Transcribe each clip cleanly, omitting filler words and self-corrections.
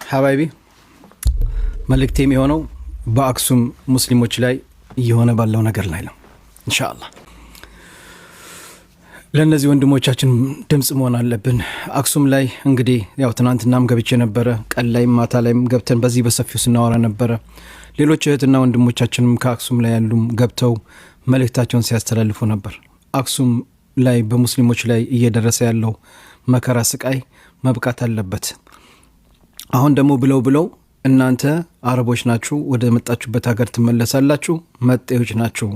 ሀባይቢ መልእክቴ የሚሆነው በአክሱም ሙስሊሞች ላይ እየሆነ ባለው ነገር ላይ ነው። ኢንሻአላህ ለነዚህ ወንድሞቻችን ድምጽ መሆን አለብን። አክሱም ላይ እንግዲህ ያው ትናንትናም ገብቼ ነበረ፣ ቀን ላይ ማታ ላይም ገብተን በዚህ በሰፊው ስናወራ ነበረ። ሌሎች እህትና ወንድሞቻችንም ከአክሱም ላይ ያሉም ገብተው መልእክታቸውን ሲያስተላልፉ ነበር። አክሱም ላይ በሙስሊሞች ላይ እየደረሰ ያለው መከራ ስቃይ መብቃት አለበት። አሁን ደግሞ ብለው እናንተ አረቦች ናችሁ፣ ወደ መጣችሁበት ሀገር ትመለሳላችሁ፣ መጤዎች ናችሁ።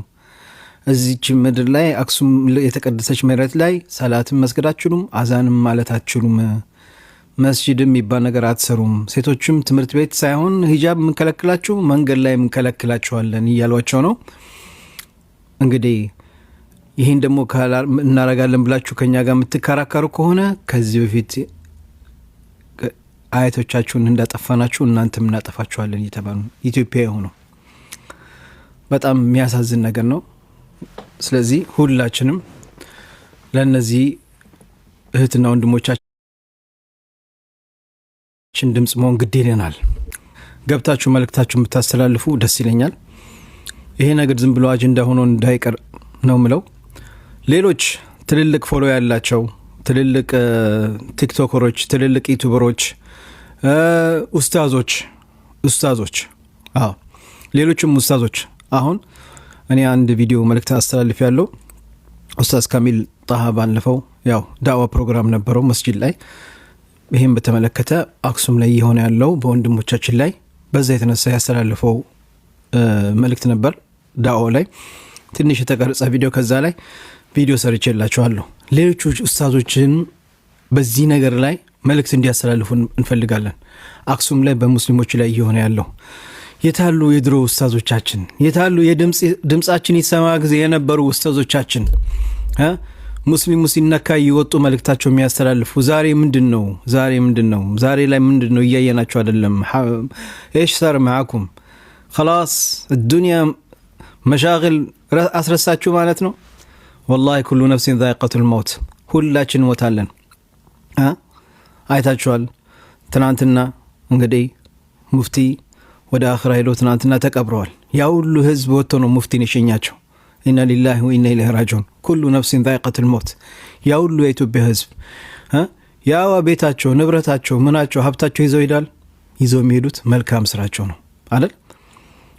እዚች ምድር ላይ አክሱም የተቀደሰች መሬት ላይ ሰላትም መስገድ አትችሉም፣ አዛንም ማለት አትችሉም፣ መስጂድም የሚባል ነገር አትሰሩም፣ ሴቶችም ትምህርት ቤት ሳይሆን ሂጃብ የምንከለክላችሁ መንገድ ላይ የምንከለክላችኋለን እያሏቸው ነው። እንግዲህ ይህን ደግሞ እናረጋለን ብላችሁ ከኛ ጋር የምትከራከሩ ከሆነ ከዚህ በፊት አያቶቻችሁን እንዳጠፋናችሁ እናንተም እናጠፋችኋለን እየተባሉ ኢትዮጵያ የሆነው በጣም የሚያሳዝን ነገር ነው። ስለዚህ ሁላችንም ለነዚህ እህትና ወንድሞቻችን ድምጽ መሆን ግድ ይለናል። ገብታችሁ መልእክታችሁ የምታስተላልፉ ደስ ይለኛል። ይሄ ነገር ዝም ብሎ አጀንዳ ሆኖ እንዳይቀር ነው ምለው። ሌሎች ትልልቅ ፎሎ ያላቸው ትልልቅ ቲክቶከሮች፣ ትልልቅ ዩቲዩበሮች፣ ኡስታዞች ሌሎችም ኡስታዞች አሁን እኔ አንድ ቪዲዮ መልእክት አስተላልፍ ያለው ኡስታዝ ካሚል ጣሃ ባለፈው ያው ዳዋ ፕሮግራም ነበረው መስጂድ ላይ። ይሄን በተመለከተ አክሱም ላይ የሆነ ያለው በወንድሞቻችን ላይ በዛ የተነሳ ያስተላልፈው መልእክት ነበር። ዳዋ ላይ ትንሽ የተቀረጸ ቪዲዮ ከዛ ላይ ቪዲዮ ሰርቼላችኋለሁ። ሌሎች ኡስታዞችን በዚህ ነገር ላይ መልእክት እንዲያስተላልፉ እንፈልጋለን። አክሱም ላይ በሙስሊሞች ላይ የሆነ ያለው የታሉ የድሮ ኡስታዞቻችን? የታሉ የድምጻችን ይሰማ ጊዜ የነበሩ ኡስታዞቻችን? ሙስሊሙ ሲነካ ይወጡ መልእክታቸው የሚያስተላልፉ ዛሬ ምንድነው? ዛሬ ላይ ምንድነው? እያየናቸው አይደለም? ايش صار معكم خلاص الدنيا مشاغل አስረሳችሁ ማለት ነው። والله كل نفس ذائقة الموت ሁላችን ሞታለን። አይታችኋል። ትናንትና እንግዲህ ሙፍቲ ወደ አኺራ ሄዶ ትናንትና ተቀብረዋል። ያ ሁሉ ህዝብ ወጥቶ ነው ሙፍቲን የሸኛቸው። ኢና ሊላሂ ወኢና ኢለይሂ ራጂዑን ኩሉ ነፍሲን ዛኢቀቱል መውት። ያ ሁሉ የኢትዮጵያ ህዝብ ያው ቤታቸው፣ ንብረታቸው፣ ምናቸው፣ ሀብታቸው ይዘው ይሄዳል። ይዘው የሚሄዱት መልካም ስራቸው ነው አይደል?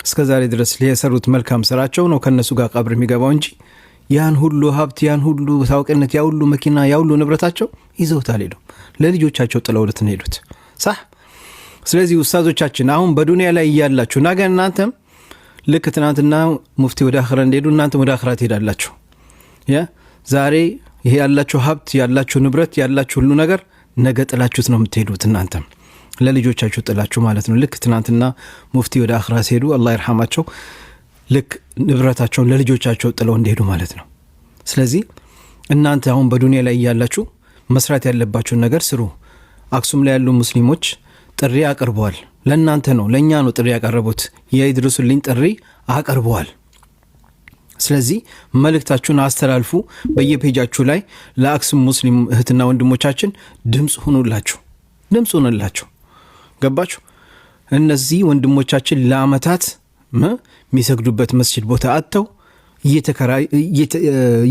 እስከዛሬ ድረስ የሰሩት መልካም ስራቸው ነው ከነሱ ጋር ቀብር የሚገባው እንጂ ያን ሁሉ ሀብት፣ ያን ሁሉ ታውቂነት፣ ያ ሁሉ መኪና፣ ያ ሁሉ ንብረታቸው ይዘውታል ሄደው ለልጆቻቸው ጥለውት ነው ሄዱት። صح። ስለዚህ ኡስታዞቻችን አሁን በዱንያ ላይ እያላችሁ ነገ እናንተም ልክ ትናንትና ሙፍቲ ወደ አኺራ እንደሄዱ እናንተም ወደ አኺራ ትሄዳላችሁ። ያ ዛሬ ይሄ ያላችሁ ሀብት፣ ያላችሁ ንብረት፣ ያላችሁ ሁሉ ነገር ነገ ጥላችሁት ነው የምትሄዱት። እናንተም ለልጆቻችሁ ጥላችሁ ማለት ነው። ልክ ትናንትና ሙፍቲ ወደ አኺራ ሲሄዱ አላህ ይርሐማቸው ልክ ንብረታቸውን ለልጆቻቸው ጥለው እንደሄዱ ማለት ነው። ስለዚህ እናንተ አሁን በዱንያ ላይ እያላችሁ መስራት ያለባችሁን ነገር ስሩ። አክሱም ላይ ያሉ ሙስሊሞች ጥሪ አቀርበዋል። ለእናንተ ነው፣ ለእኛ ነው ጥሪ ያቀረቡት። የይድረሱልኝ ጥሪ አቀርበዋል። ስለዚህ መልእክታችሁን አስተላልፉ። በየፔጃችሁ ላይ ለአክሱም ሙስሊም እህትና ወንድሞቻችን ድምጽ ሁኑላችሁ። ገባችሁ? እነዚህ ወንድሞቻችን ለአመታት የሚሰግዱበት መስጂድ ቦታ አጥተው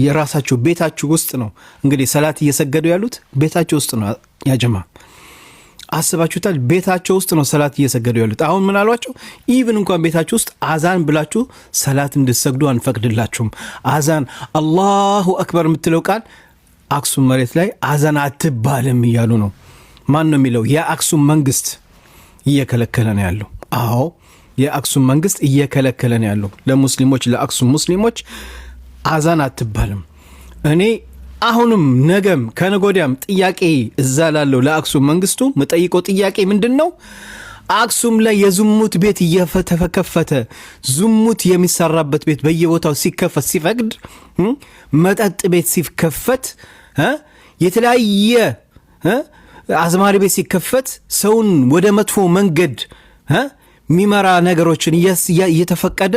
የራሳቸው ቤታቸው ውስጥ ነው እንግዲህ ሰላት እየሰገዱ ያሉት። ቤታቸው ውስጥ ነው ያጀማ። አስባችሁታል? ቤታቸው ውስጥ ነው ሰላት እየሰገዱ ያሉት። አሁን ምን አሏቸው? ኢቭን እንኳን ቤታቸው ውስጥ አዛን ብላችሁ ሰላት እንድትሰግዱ አንፈቅድላችሁም። አዛን አላሁ አክበር የምትለው ቃል አክሱም መሬት ላይ አዛን አትባልም እያሉ ነው። ማን ነው የሚለው? የአክሱም መንግስት እየከለከለ ነው ያለው። አዎ የአክሱም መንግስት እየከለከለ ነው ያለው ለሙስሊሞች፣ ለአክሱም ሙስሊሞች አዛን አትባልም። እኔ አሁንም ነገም ከነጎዲያም ጥያቄ እዛ ላለው ለአክሱም መንግስቱ መጠይቀው ጥያቄ ምንድነው? አክሱም ላይ የዝሙት ቤት እየተከፈተ ዝሙት የሚሰራበት ቤት በየቦታው ሲከፈት ሲፈቅድ፣ መጠጥ ቤት ሲከፈት፣ የተለያየ አዝማሪ ቤት ሲከፈት፣ ሰውን ወደ መጥፎ መንገድ ሚመራ ነገሮችን እየተፈቀደ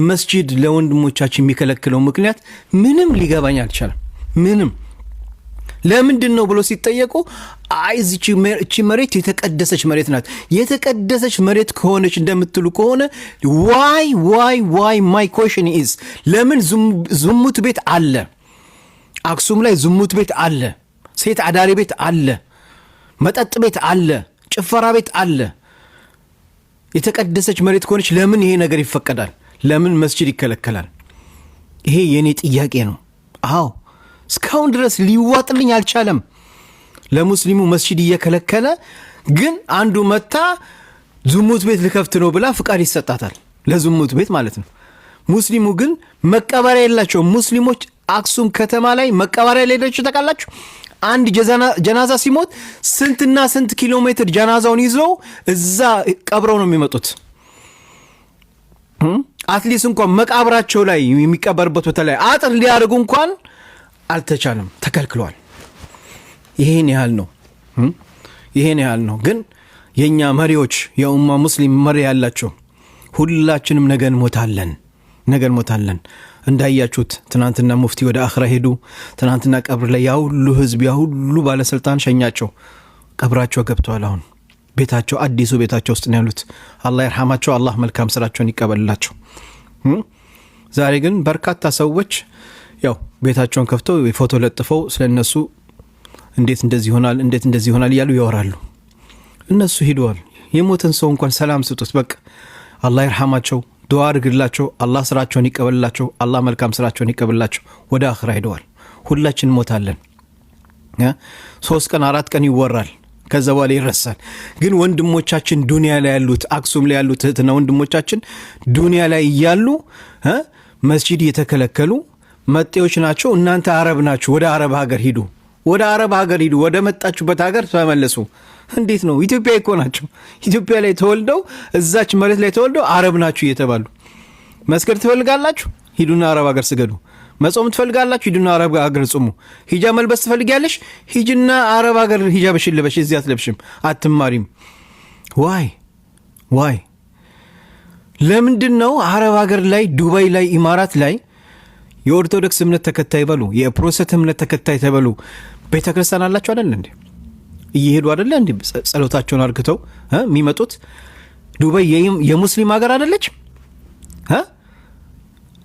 መስጂድ ለወንድሞቻችን የሚከለክለው ምክንያት ምንም ሊገባኝ አልቻለም። ምንም ለምንድን ነው ብሎ ሲጠየቁ አይ እቺ መሬት የተቀደሰች መሬት ናት። የተቀደሰች መሬት ከሆነች እንደምትሉ ከሆነ ዋይ ማይ ኮሽን ኢዝ ለምን ዝሙት ቤት አለ? አክሱም ላይ ዝሙት ቤት አለ፣ ሴት አዳሪ ቤት አለ፣ መጠጥ ቤት አለ፣ ጭፈራ ቤት አለ። የተቀደሰች መሬት ከሆነች ለምን ይሄ ነገር ይፈቀዳል? ለምን መስጂድ ይከለከላል? ይሄ የኔ ጥያቄ ነው። አዎ እስካሁን ድረስ ሊዋጥልኝ አልቻለም። ለሙስሊሙ መስጂድ እየከለከለ ግን አንዱ መታ ዝሙት ቤት ልከፍት ነው ብላ ፍቃድ ይሰጣታል፣ ለዝሙት ቤት ማለት ነው። ሙስሊሙ ግን መቀበሪያ የላቸውም። ሙስሊሞች አክሱም ከተማ ላይ መቀበሪያ የሌላቸው ታውቃላችሁ? አንድ ጀናዛ ሲሞት ስንትና ስንት ኪሎ ሜትር ጀናዛውን ይዘው እዛ ቀብረው ነው የሚመጡት። አትሊስ እንኳን መቃብራቸው ላይ የሚቀበርበት ቦታ ላይ አጥር ሊያደርጉ እንኳን አልተቻለም፣ ተከልክሏል። ይሄን ያህል ነው። ግን የኛ መሪዎች የኡማ ሙስሊም መሪ ያላቸው ሁላችንም ነገ እንሞታለን። እንዳያችሁት ትናንትና ሙፍቲ ወደ አኽራ ሄዱ። ትናንትና ቀብር ላይ ያሁሉ ህዝብ ያሁሉ ባለስልጣን ሸኛቸው። ቀብራቸው ገብተዋል። አሁን ቤታቸው አዲሱ ቤታቸው ውስጥ ነው ያሉት። አላህ ይርሐማቸው፣ አላህ መልካም ስራቸውን ይቀበልላቸው። ዛሬ ግን በርካታ ሰዎች ያው ቤታቸውን ከፍተው ፎቶ ለጥፈው ስለነሱ እንዴት እንደዚህ ይሆናል እያሉ ያወራሉ። እነሱ ሄደዋል። የሞተን ሰው እንኳን ሰላም ስጡት። በቃ አላህ ይርሐማቸው፣ ዱዓ አድርግላቸው፣ አላህ ስራቸውን ይቀበልላቸው፣ አላህ መልካም ስራቸውን ይቀበልላቸው። ወደ አኽራ ሄደዋል። ሁላችን ሞታለን። 3 ቀን 4 ቀን ይወራል፣ ከዛ በኋላ ይረሳል። ግን ወንድሞቻችን ዱንያ ላይ ያሉት አክሱም ላይ ያሉት እህትና ወንድሞቻችን ዱንያ ላይ እያሉ መስጂድ የተከለከሉ መጤዎች ናቸው። እናንተ አረብ ናችሁ፣ ወደ አረብ ሀገር ሂዱ፣ ወደ መጣችሁበት ሀገር ተመለሱ። እንዴት ነው? ኢትዮጵያ እኮ ናቸው። ኢትዮጵያ ላይ ተወልደው እዛች መሬት ላይ ተወልደው አረብ ናችሁ እየተባሉ መስገድ ትፈልጋላችሁ? ሂዱና አረብ ሀገር ስገዱ። መጾም ትፈልጋላችሁ? ሂዱና አረብ ሀገር ጾሙ። ሂጃብ መልበስ ትፈልጋለሽ? ሂጅና አረብ ሀገር ሂጃብሽን ልበሽ። እዚህ አትለብሽም፣ አትማሪም። ዋይ ለምንድን ነው አረብ ሀገር ላይ ዱባይ ላይ ኢማራት ላይ የኦርቶዶክስ እምነት ተከታይ በሉ የፕሮቴስታንት እምነት ተከታይ ተበሉ ቤተ ክርስቲያን አላችሁ አይደል እንዴ? እየሄዱ አይደል እንዴ ጸሎታቸውን አርግተው የሚመጡት? ዱባይ የሙስሊም ሀገር አይደለች?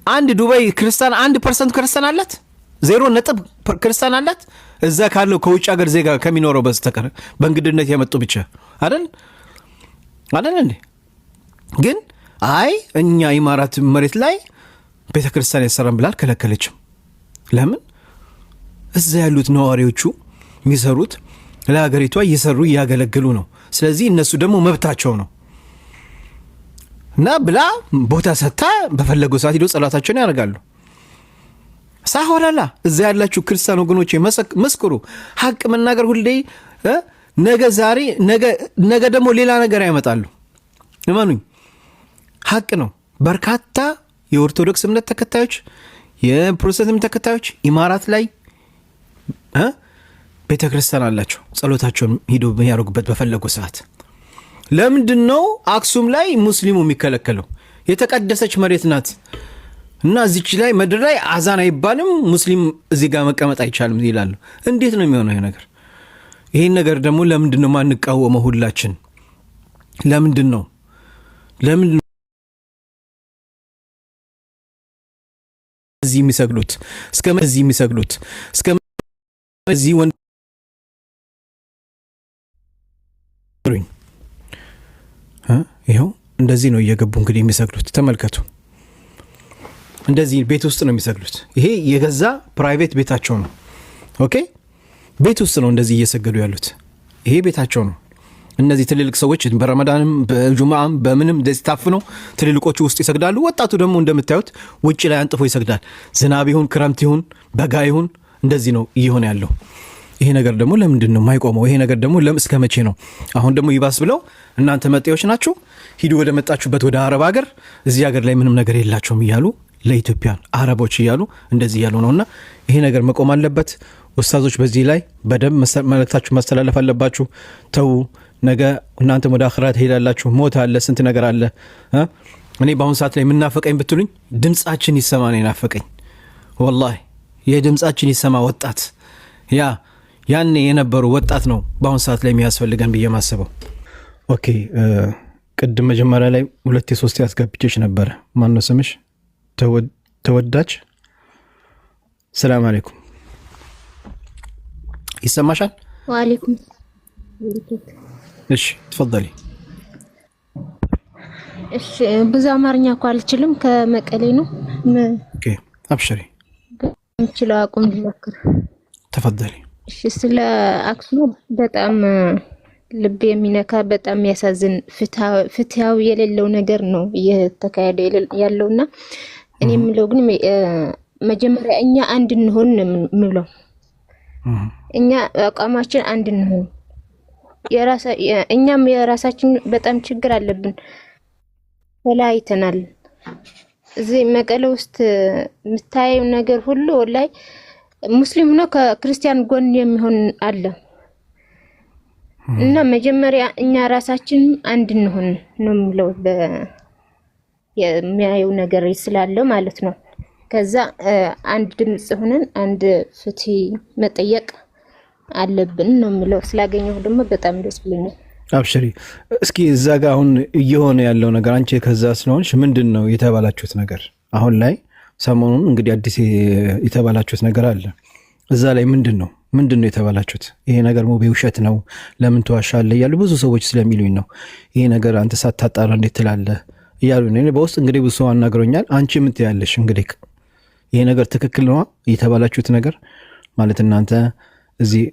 አንድ ዱባይ ክርስቲያን 1% ክርስቲያን አላት፣ 0 ክርስቲያን አላት። እዛ ካለው ከውጭ ሀገር ዜጋ ከሚኖረው በስተቀር በእንግድነት የመጡ ብቻ አይደል እንዴ? ግን አይ እኛ ኢማራት መሬት ላይ ቤተ ክርስቲያን ያሰራን ብላ አልከለከለችም። ለምን? እዛ ያሉት ነዋሪዎቹ የሚሰሩት ለሀገሪቷ እየሰሩ እያገለግሉ ነው። ስለዚህ እነሱ ደግሞ መብታቸው ነው እና ብላ ቦታ ሰጥታ በፈለገው ሰዓት ሄዶ ጸሎታቸውን ያደርጋሉ። ሳሆላላ እዛ ያላችሁ ክርስቲያን ወገኖች መስክሩ። ሀቅ መናገር ሁሌ ነገ ዛሬ ነገ ደግሞ ሌላ ነገር ያመጣሉ። እመኑኝ፣ ሀቅ ነው። በርካታ የኦርቶዶክስ እምነት ተከታዮች የፕሮቴስታንት እምነት ተከታዮች ኢማራት ላይ ቤተ ክርስቲያን አላቸው። ጸሎታቸውን ሂዶ የሚያደርጉበት በፈለጉ ሰዓት። ለምንድን ነው አክሱም ላይ ሙስሊሙ የሚከለከለው? የተቀደሰች መሬት ናት እና እዚች ላይ ምድር ላይ አዛን አይባልም፣ ሙስሊም እዚህ ጋር መቀመጥ አይቻልም ይላሉ። እንዴት ነው የሚሆነው ይሄ ነገር? ይሄን ነገር ደግሞ ለምንድን ነው ማንቃወመው ሁላችን? ለምንድን ነው እዚህ የሚሰግዱት እስከዚህ ወንድ ይኸው እንደዚህ ነው እየገቡ እንግዲህ የሚሰግዱት። ተመልከቱ፣ እንደዚህ ቤት ውስጥ ነው የሚሰግዱት። ይሄ የገዛ ፕራይቬት ቤታቸው ነው። ኦኬ፣ ቤት ውስጥ ነው እንደዚህ እየሰገዱ ያሉት። ይሄ ቤታቸው ነው። እነዚህ ትልልቅ ሰዎች በረመዳንም በጁማዓም በምንም እንደዚህ ታፍነው ትልልቆቹ ውስጥ ይሰግዳሉ። ወጣቱ ደግሞ እንደምታዩት ውጭ ላይ አንጥፎ ይሰግዳል። ዝናብ ይሁን ክረምት ይሁን በጋ ይሁን እንደዚህ ነው እየሆነ ያለው። ይሄ ነገር ደግሞ ለምንድን ነው የማይቆመው? ይሄ ነገር ደግሞ እስከ መቼ ነው? አሁን ደግሞ ይባስ ብለው እናንተ መጤዎች ናችሁ፣ ሂዱ ወደ መጣችሁበት ወደ አረብ ሀገር፣ እዚህ ሀገር ላይ ምንም ነገር የላቸውም እያሉ ለኢትዮጵያን አረቦች እያሉ እንደዚህ እያሉ ነውና ይሄ ነገር መቆም አለበት። ኡስታዞች በዚህ ላይ በደንብ መልእክታችሁ ማስተላለፍ አለባችሁ። ተው፣ ነገ እናንተም ወደ አኺራ ትሄዳላችሁ። ሞት አለ፣ ስንት ነገር አለ። እኔ በአሁን ሰዓት ላይ የምናፈቀኝ ብትሉኝ ድምጻችን ይሰማ ነው የናፈቀኝ። ወላሂ የድምጻችን ይሰማ ወጣት ያ ያኔ የነበሩ ወጣት ነው በአሁን ሰዓት ላይ የሚያስፈልገን ብዬ ማስበው። ኦኬ ቅድም መጀመሪያ ላይ 2-3 ያስገብቼሽ ነበረ። ማን ነው ስምሽ? ተወዳጅ ሰላም አለይኩም ይሰማሻል? ወአለይኩም። እሺ ተፈضلي። እሺ ብዙ አማርኛ እኮ አልችልም ከመቀሌ ነው። ኦኬ አብሽሪ ምችለው አቁም ልሞክር። ተፈضلي። እሺ ስለ አክሱም በጣም ልብ የሚነካ በጣም የሚያሳዝን ፍትሃዊ የሌለው ነገር ነው እየተካሄደ ያለውና እኔ የምለው ግን መጀመሪያ እኛ አንድ እንሆን ነው። እኛ አቋማችን አንድ እንሆን። እኛም የራሳችን በጣም ችግር አለብን። ተለያይተናል። እዚህ መቀሌ ውስጥ የምታየው ነገር ሁሉ ላይ ሙስሊም ነው ከክርስቲያን ጎን የሚሆን አለ እና መጀመሪያ እኛ ራሳችን አንድ እንሆን ነው የምለው የሚያየው ነገር ስላለው ማለት ነው። ከዛ አንድ ድምጽ ሆነን አንድ ፍትህ መጠየቅ አለብን ነው የምለው። ስላገኘሁ ደግሞ በጣም ደስ ብሎኛል። አብሽሪ። እስኪ እዛ ጋር አሁን እየሆነ ያለው ነገር አንቺ ከዛ ስለሆንሽ ምንድን ነው የተባላችሁት ነገር? አሁን ላይ ሰሞኑን እንግዲህ አዲስ የተባላችሁት ነገር አለ። እዛ ላይ ምንድን ነው የተባላችሁት? ይሄ ነገር ሙቤ ውሸት ነው ለምን ትዋሻለህ እያሉ ብዙ ሰዎች ስለሚሉኝ ነው። ይሄ ነገር አንተ ሳታጣራ እንዴት ትላለህ እያሉ ነው። በውስጥ እንግዲህ ብዙ ሰው አናግሮኛል። አንቺ ምን ትያለሽ? እንግዲህ ይሄ ነገር ትክክል ነው የተባላችሁት ነገር ማለት እናንተ እዚህ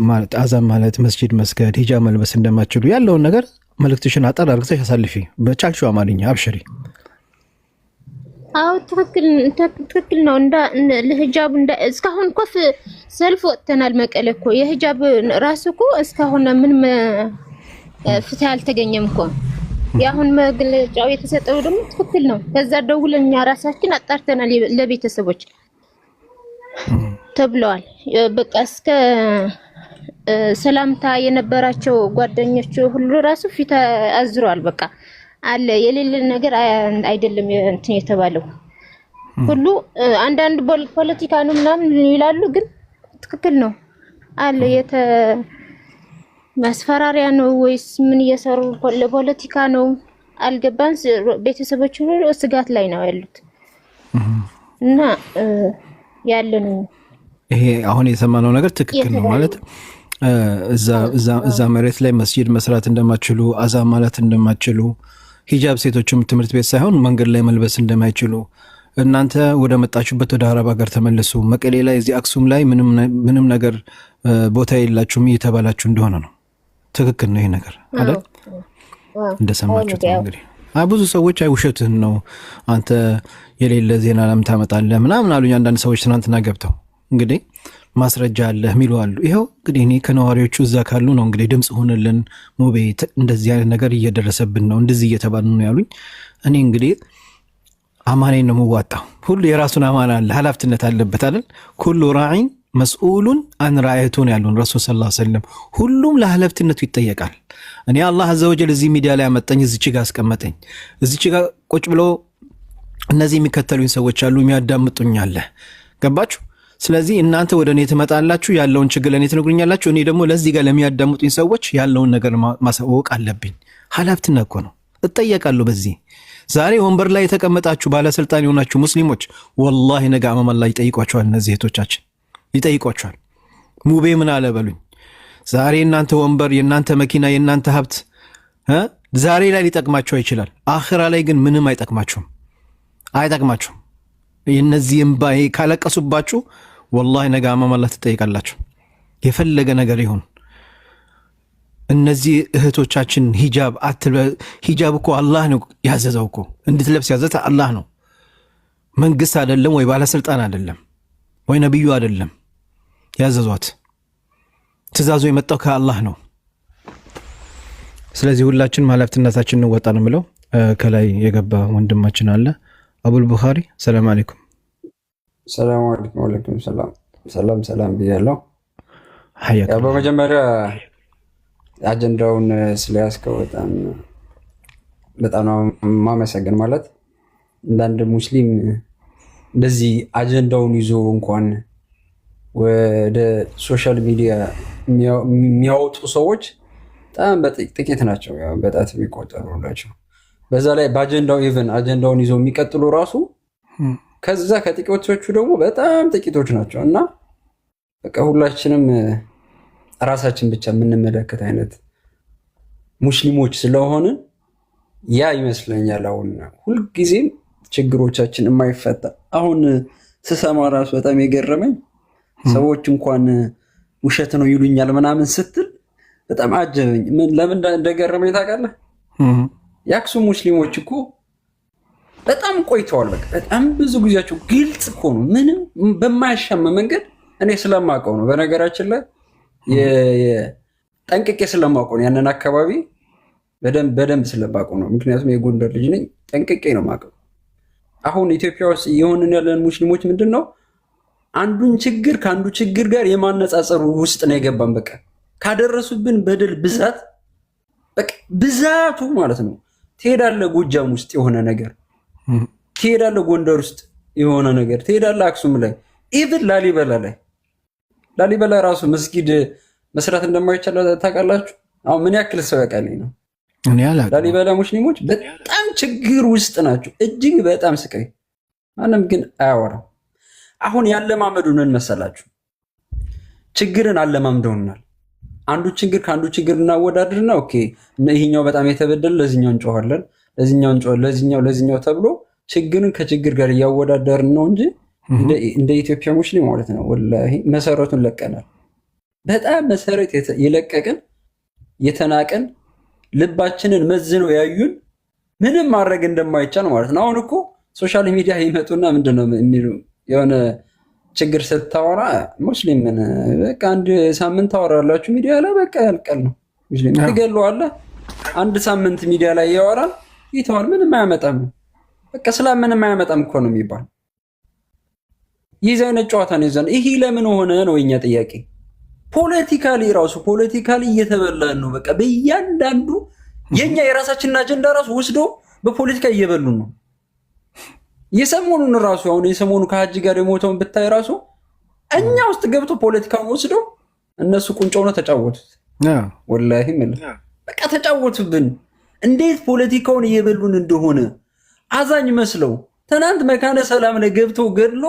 ማለት አዛን ማለት መስጂድ መስገድ ሂጃብ መልበስ እንደማትችሉ ያለውን ነገር መልእክትሽን አጠር አድርገሽ አሳልፊ በቻልሽው አማርኛ። አብሽሪ። አው ትክክል ነው። ለሂጃብ እስካሁን እኮ ሰልፍ ወጥተናል። መቀሌ እኮ የሂጃብ ራሱ እኮ እስካሁን ምንም ፍትህ አልተገኘም እኮ። ያሁን መግለጫው የተሰጠው ደግሞ ትክክል ነው። ከዛ ደውለን እኛ ራሳችን አጣርተናል ለቤተሰቦች ተብለዋል። በቃ እስከ ሰላምታ የነበራቸው ጓደኞች ሁሉ ራሱ ፊት አዝሯል። በቃ አለ የሌለ ነገር አይደለም እንትን የተባለው ሁሉ። አንዳንድ ፖለቲካ ነው ምናምን ይላሉ፣ ግን ትክክል ነው አለ። ማስፈራሪያ ነው ወይስ ምን እየሰሩ ለፖለቲካ ነው አልገባን። ቤተሰቦች ሁሉ ስጋት ላይ ነው ያሉት እና ያለ ነው። ይሄ አሁን የሰማነው ነገር ትክክል ነው ማለት እዛ መሬት ላይ መስጂድ መስራት እንደማትችሉ፣ አዛን ማለት እንደማትችሉ፣ ሂጃብ ሴቶችም ትምህርት ቤት ሳይሆን መንገድ ላይ መልበስ እንደማይችሉ፣ እናንተ ወደ መጣችሁበት ወደ አረብ ሀገር ተመልሱ፣ መቀሌ ላይ እዚህ አክሱም ላይ ምንም ነገር ቦታ የላችሁም እየተባላችሁ እንደሆነ ነው። ትክክል ነው ይሄ ነገር አይደል? እንደሰማችሁት እንግዲህ ብዙ ሰዎች ውሸትህን ነው አንተ የሌለ ዜና ለምን ታመጣለህ ምናምን አሉኝ አንዳንድ ሰዎች ትናንትና ገብተው። እንግዲህ ማስረጃ አለ የሚሉ አሉ። ይኸው እንግዲህ እኔ ከነዋሪዎቹ እዛ ካሉ ነው እንግዲህ ድምፅ ሆነልን ሙቤ እንደዚህ አይነት ነገር እየደረሰብን ነው እንደዚህ እየተባሉ ነው ያሉኝ። እኔ እንግዲህ አማኔን ነው የምዋጣው። ሁሉ የራሱን አማና አለ፣ ኃላፊነት አለበት አይደል? ኩሉ ራዒን መስኡሉን አን ራዕየቱን ያሉን ረሱል ሰለላሁ ዐለይሂ ወሰለም። ሁሉም ለኃላፊነቱ ይጠየቃል። እኔ አላህ አዘወጀል እዚህ ሚዲያ ላይ ያመጣኝ እዚች ጋር አስቀመጠኝ። እዚች ጋር ቁጭ ብሎ እነዚህ የሚከተሉኝ ሰዎች አሉ፣ የሚያዳምጡኝ አለ። ገባችሁ? ስለዚህ እናንተ ወደ እኔ ትመጣላችሁ፣ ያለውን ችግር ለእኔ ትነግሩኛላችሁ። እኔ ደግሞ ለዚህ ጋር ለሚያዳምጡኝ ሰዎች ያለውን ነገር ማሳወቅ አለብኝ። ኃላፊነት እኮ ነው፣ እጠየቃለሁ በዚህ። ዛሬ ወንበር ላይ የተቀመጣችሁ ባለስልጣን የሆናችሁ ሙስሊሞች ወላሂ ነገ አማም አላህ ይጠይቋቸዋል። እነዚህ እህቶቻችን ይጠይቋቸዋል። ሙቤ ምን አለ በሉኝ። ዛሬ እናንተ ወንበር፣ የእናንተ መኪና፣ የእናንተ ሀብት ዛሬ ላይ ሊጠቅማችሁ ይችላል። አኺራ ላይ ግን ምንም አይጠቅማችሁም። የነዚህ እምባ ካለቀሱባችሁ ወላሂ ነገ አማም አላህ ትጠይቃላችሁ። የፈለገ ነገር ይሁን። እነዚህ እህቶቻችን ሂጃብ እኮ አላህ ነው ያዘዘው እኮ እንድትለብስ ያዘዘ አላህ ነው። መንግስት አይደለም ወይ ባለስልጣን አይደለም ወይ ነብዩ አይደለም ያዘዟት። ትእዛዙ የመጣው ከአላህ ነው። ስለዚህ ሁላችንም ኃላፊነታችንን እንወጣ ነው የምለው። ከላይ የገባ ወንድማችን አለ አቡል ቡኻሪ። ሰላም አለይኩም። ሰላም አለይኩም። ወአለይኩም ሰላም ብያለሁ። ሐያከ በመጀመሪያ አጀንዳውን ስለያዝከው በጣም ማመሰግን። ማለት እንዳንድ ሙስሊም እንደዚህ አጀንዳውን ይዞ እንኳን ወደ ሶሻል ሚዲያ የሚያወጡ ሰዎች በጣም ጥቂት ናቸው፣ በጣት የሚቆጠሩ ናቸው። በዛ ላይ በአጀንዳው ኢቨን አጀንዳውን ይዘው የሚቀጥሉ ራሱ ከዛ ከጥቂቶቹ ደግሞ በጣም ጥቂቶች ናቸው። እና በቃ ሁላችንም ራሳችን ብቻ የምንመለከት አይነት ሙስሊሞች ስለሆንን ያ ይመስለኛል አሁን ሁልጊዜም ችግሮቻችን የማይፈታ። አሁን ስሰማ ራሱ በጣም የገረመኝ ሰዎች እንኳን ውሸት ነው ይሉኛል ምናምን ስትል በጣም አጀበኝ። ለምን እንደገረመኝ ታውቃለህ? የአክሱም ሙስሊሞች እኮ በጣም ቆይተዋል። በቃ በጣም ብዙ ጊዜያቸው ግልጽ እኮ ነው፣ ምንም በማያሻማ መንገድ። እኔ ስለማውቀው ነው፣ በነገራችን ላይ ጠንቅቄ ስለማውቀው ነው፣ ያንን አካባቢ በደንብ ስለማውቀው ነው። ምክንያቱም የጎንደር ልጅ ነኝ፣ ጠንቅቄ ነው የማውቀው። አሁን ኢትዮጵያ ውስጥ የሆንን ያለን ሙስሊሞች ምንድን ነው አንዱን ችግር ከአንዱ ችግር ጋር የማነጻጸሩ ውስጥ ነው የገባን። በቃ ካደረሱብን በደል ብዛት፣ በቃ ብዛቱ ማለት ነው። ትሄዳለህ ጎጃም ውስጥ የሆነ ነገር፣ ትሄዳለህ ጎንደር ውስጥ የሆነ ነገር፣ ትሄዳለህ አክሱም ላይ፣ ኢቭን ላሊበላ ራሱ መስጊድ መስራት እንደማይቻል ታውቃላችሁ? አሁን ምን ያክል ሰው ያውቃልኝ ነው። ላሊበላ ሙስሊሞች በጣም ችግር ውስጥ ናቸው፣ እጅግ በጣም ስቃይ። ማንም ግን አያወራም። አሁን ያለማመዱንን መሰላችሁ? ችግርን አለማምደውናል። አንዱ ችግር ከአንዱ ችግር እናወዳድርና ኦኬ ይሄኛው በጣም የተበደለ ለዚህኛው እንጮሃለን፣ ለዚህኛው ተብሎ ችግርን ከችግር ጋር እያወዳደርን ነው እንጂ እንደ ኢትዮጵያ ሙስሊም ማለት ነው ወላሂ መሰረቱን ለቀናል። በጣም መሰረት የለቀቅን የተናቀን ልባችንን መዝነው ያዩን ምንም ማድረግ እንደማይቻል ማለት ነው። አሁን እኮ ሶሻል ሚዲያ ይመጡና ምንድነው የሚሉ የሆነ ችግር ስታወራ ሙስሊምን በቃ አንድ ሳምንት ታወራላችሁ ሚዲያ ላይ በቃ ያልቀል ነው። ሙስሊም ትገለዋለህ፣ አንድ ሳምንት ሚዲያ ላይ ያወራል፣ ይተዋል፣ ምንም አያመጣም። በቃ ሰላም ምንም አያመጣም እኮ ነው የሚባል። ይህ አይነት ጨዋታ ነው ይዘን ይሄ ለምን ሆነ ነው የኛ ጥያቄ። ፖለቲካሊ እየተበላን ነው። በቃ በእያንዳንዱ የኛ የራሳችንን አጀንዳ ራሱ ወስዶ በፖለቲካ እየበሉን ነው። የሰሞኑን ራሱ አሁን የሰሞኑ ከሀጂ ጋር የሞተውን ብታይ ራሱ እኛ ውስጥ ገብቶ ፖለቲካውን ወስዶ እነሱ ቁንጮ ነው ተጫወቱት። ወላሂ በቃ ተጫወቱብን። እንዴት ፖለቲካውን እየበሉን እንደሆነ አዛኝ መስለው ትናንት መካነ ሰላም ላይ ገብተው ገድሎ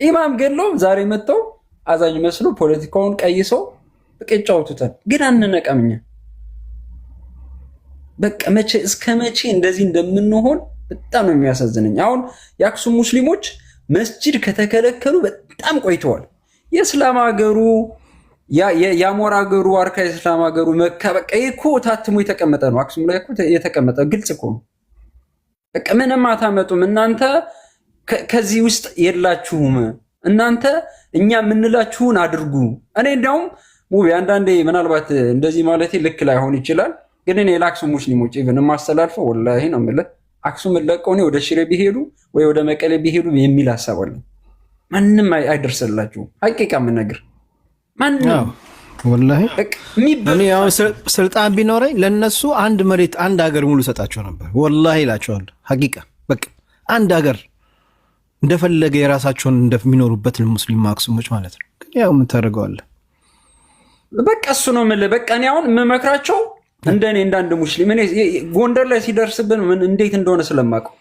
ኢማም ገድሎ ዛሬ መጥተው አዛኝ መስሎ ፖለቲካውን ቀይሰው በቃ ይጫወቱታል። ግን አንነቀምኛ። በቃ እስከ መቼ እንደዚህ እንደምንሆን በጣም ነው የሚያሳዝነኝ። አሁን የአክሱም ሙስሊሞች መስጂድ ከተከለከሉ በጣም ቆይተዋል። የእስላም ሀገሩ የአሞራ ሀገሩ ዋርካ የእስላም ሀገሩ መካ በቃ እኮ ታትሞ የተቀመጠ ነው። አክሱም ላይ እኮ የተቀመጠ ግልጽ እኮ ነው። በቃ ምንም አታመጡም እናንተ ከዚህ ውስጥ የላችሁም። እናንተ እኛ የምንላችሁን አድርጉ። እኔ እንዲያውም ሙቢ አንዳንዴ ምናልባት እንደዚህ ማለቴ ልክ ላይሆን ይችላል፣ ግን እኔ ለአክሱም ሙስሊሞች ኢቭን የማስተላልፈው ወላሂ ነው የምልህ አክሱም ለቀው እኔ ወደ ሽሬ ቢሄዱ ወይ ወደ መቀሌ ቢሄዱ የሚል ሀሳብ አለኝ። ማንም አይደርስላችሁም። ሀቂቃ የምነግር ማንም ወላሂ እኔ ያው ስልጣን ቢኖረኝ ለነሱ አንድ መሬት አንድ ሀገር ሙሉ ሰጣቸው ነበር። ወላሂ እላቸዋለሁ። ሀቂቃ በቃ አንድ ሀገር እንደፈለገ የራሳቸውን እንደሚኖሩበት ለሙስሊም አክሱሞች ማለት ነው። ግን ያው ምን ታደርገዋለህ? በቃ እሱ ነው የምልህ። በቃ እኔ አሁን የምመክራቸው እንደኔ እንዳንድ ሙስሊም እኔ ጎንደር ላይ ሲደርስብን ምን እንዴት እንደሆነ ስለማውቀው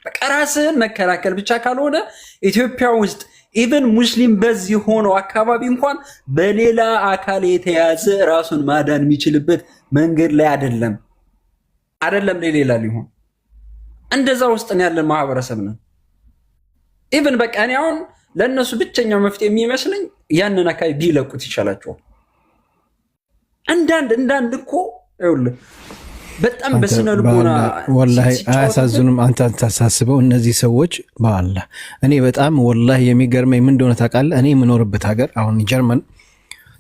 በቃ ራስህን መከላከል ብቻ ካልሆነ ኢትዮጵያ ውስጥ ኢቨን ሙስሊም በዚህ ሆኖ አካባቢ እንኳን በሌላ አካል የተያዘ ራሱን ማዳን የሚችልበት መንገድ ላይ አይደለም ለሌላ ሊሆን እንደዛ ውስጥ ያለን ማህበረሰብ ነው። ኢቨን በቃ እኔ አሁን ለእነሱ ብቸኛው መፍትሄ የሚመስለኝ ያንን አካባቢ ቢለቁት ይሻላቸዋል። እንዳንድ እኮ ይኸውልህ በጣም በስነ ልቦና ወላሂ አያሳዝኑም? አንተ ታሳስበው እነዚህ ሰዎች በአላህ እኔ በጣም ወላሂ የሚገርመኝ ምን እንደሆነ ታውቃለህ? እኔ የምኖርበት ሀገር አሁን ጀርመን